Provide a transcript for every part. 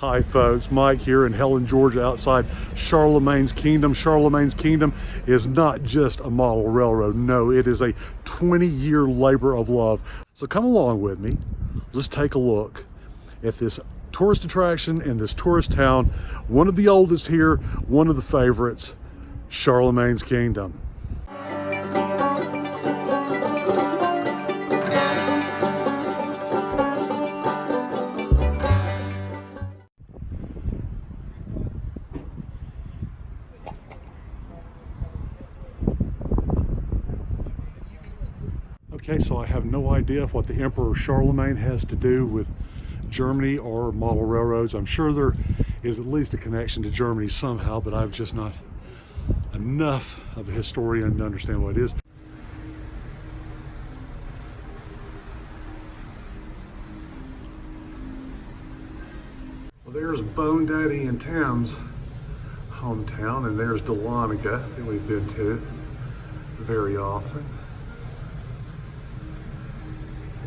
Hi folks, Mike here in Helen, Georgia outside Charlemagne's Kingdom. Charlemagne's Kingdom is not just a model railroad. No, it is a 20-year labor of love. So come along with me. Let's take a look at this tourist attraction in this tourist town. One of the oldest here, one of the favorites, Charlemagne's Kingdom. Okay, so I have no idea what the Emperor Charlemagne has to do with Germany or model railroads. I'm sure there is at least a connection to Germany somehow, but I'm just not enough of a historian to understand what it is. Well, there's Bonedaddy and Tam's hometown, and there's Dahlonega that we've been to very often.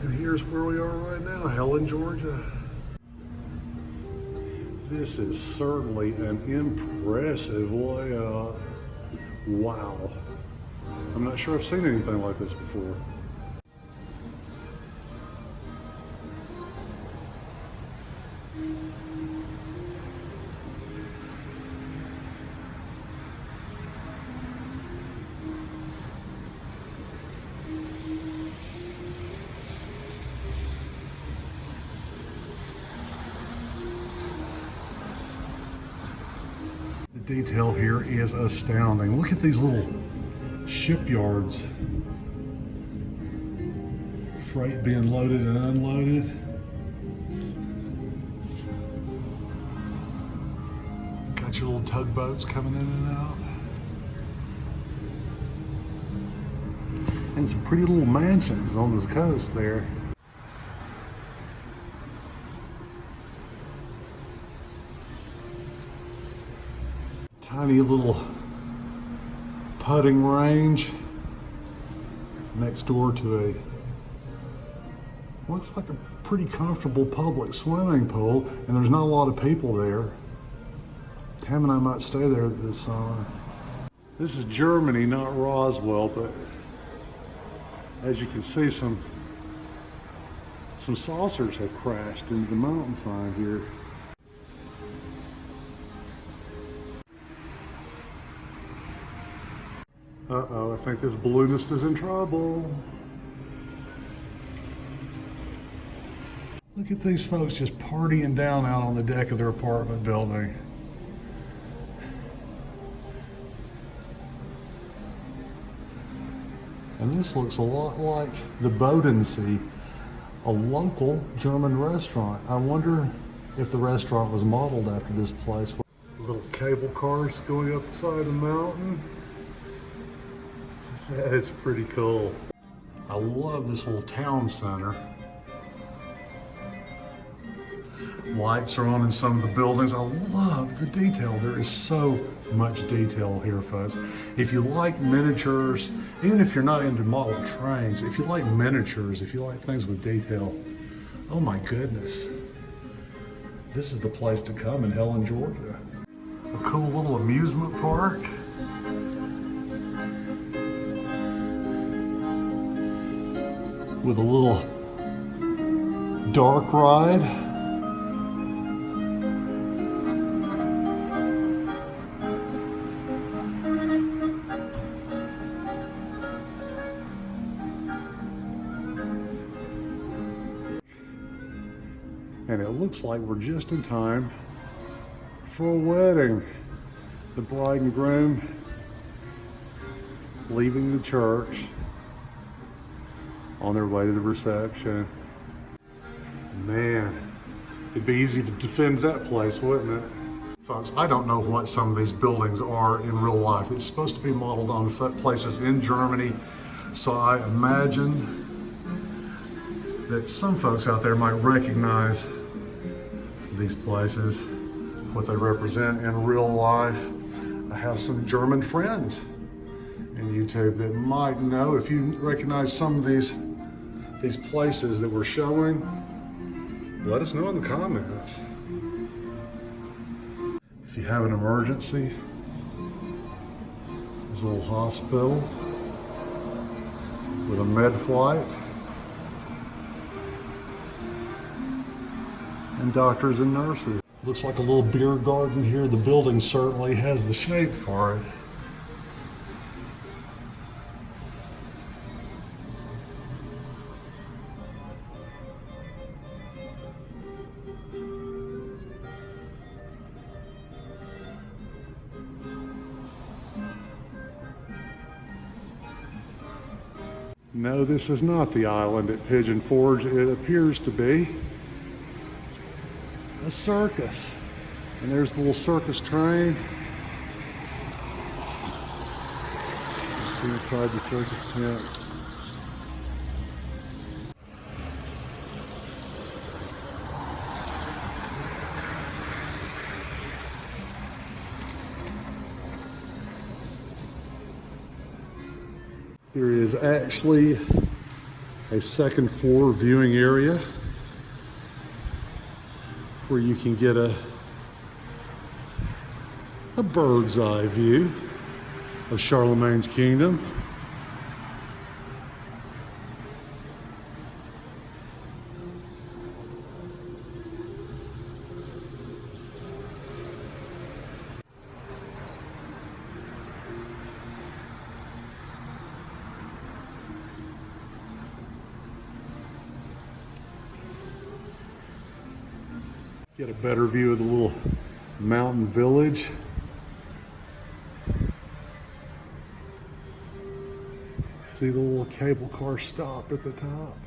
And here's where we are right now, Helen, Georgia. This is certainly an impressive layout. Wow. I'm not sure I've seen anything like this before. The detail here is astounding. Look at these little shipyards. Freight being loaded and unloaded. Got your little tugboats coming in and out. And some pretty little mansions on the coast there. Tiny little putting range next door to looks like a pretty comfortable public swimming pool, and there's not a lot of people there. Tam and I might stay there this summer. This is Germany, not Roswell, but as you can see, some saucers have crashed into the mountainside here. Uh-oh, I think this balloonist is in trouble. Look at these folks just partying down out on the deck of their apartment building. And this looks a lot like the Bodensee, a local German restaurant. I wonder if the restaurant was modeled after this place. Little cable cars going up the side of the mountain. That is pretty cool. I love this little town center. Lights are on in some of the buildings. I love the detail. There is so much detail here, folks. If you like miniatures, even if you're not into model trains, if you like miniatures, if you like things with detail, oh my goodness. This is the place to come in Helen, Georgia. A cool little amusement park. With a little dark ride. And it looks like we're just in time for a wedding. The bride and groom leaving the church on their way to the reception. Man, it'd be easy to defend that place, wouldn't it? Folks, I don't know what some of these buildings are in real life. It's supposed to be modeled on places in Germany, so I imagine that some folks out there might recognize these places, what they represent in real life. I have some German friends in YouTube that might know. If you recognize some of these places that we're showing, let us know in the comments. if you have an emergency. There's a little hospital with a med flight and doctors and nurses. Looks like a little beer garden here. The building certainly has the shape for it. No, this is not the island at Pigeon Forge. It appears to be a circus. And there's the little circus train. You see inside the circus tents. There is actually a second floor viewing area where you can get a bird's eye view of Charlemagne's kingdom. Get a better view of the little mountain village. See the little cable car stop at the top.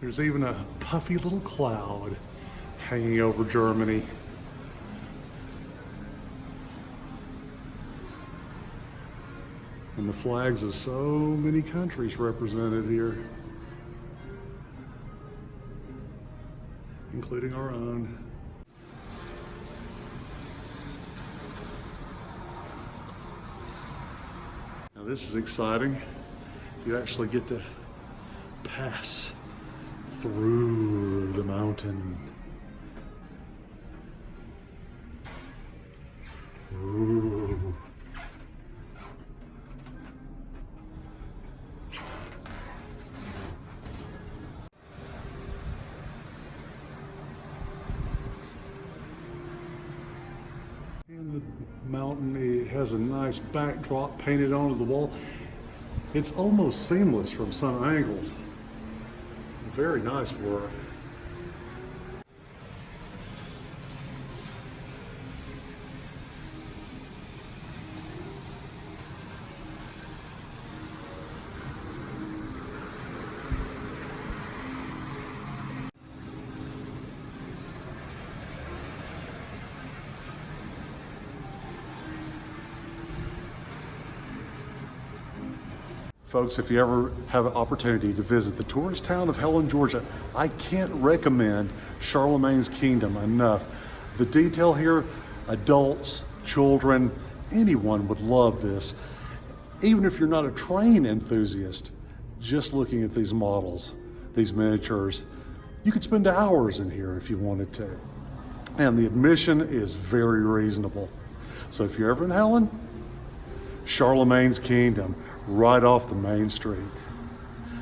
There's even a puffy little cloud hanging over Germany. And the flags of so many countries represented here, including our own. Now this is exciting. You actually get to pass through the mountain. Ooh. And the mountain, it has a nice backdrop painted onto the wall. It's almost seamless from some angles. Very nice work. Folks, if you ever have an opportunity to visit the tourist town of Helen, Georgia, I can't recommend Charlemagne's Kingdom enough. The detail here, adults, children, anyone would love this. Even if you're not a train enthusiast, just looking at these models, these miniatures, you could spend hours in here if you wanted to. And the admission is very reasonable. So if you're ever in Helen, Charlemagne's Kingdom, right off the main street.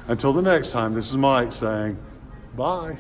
Until the next time, this is Mike saying bye.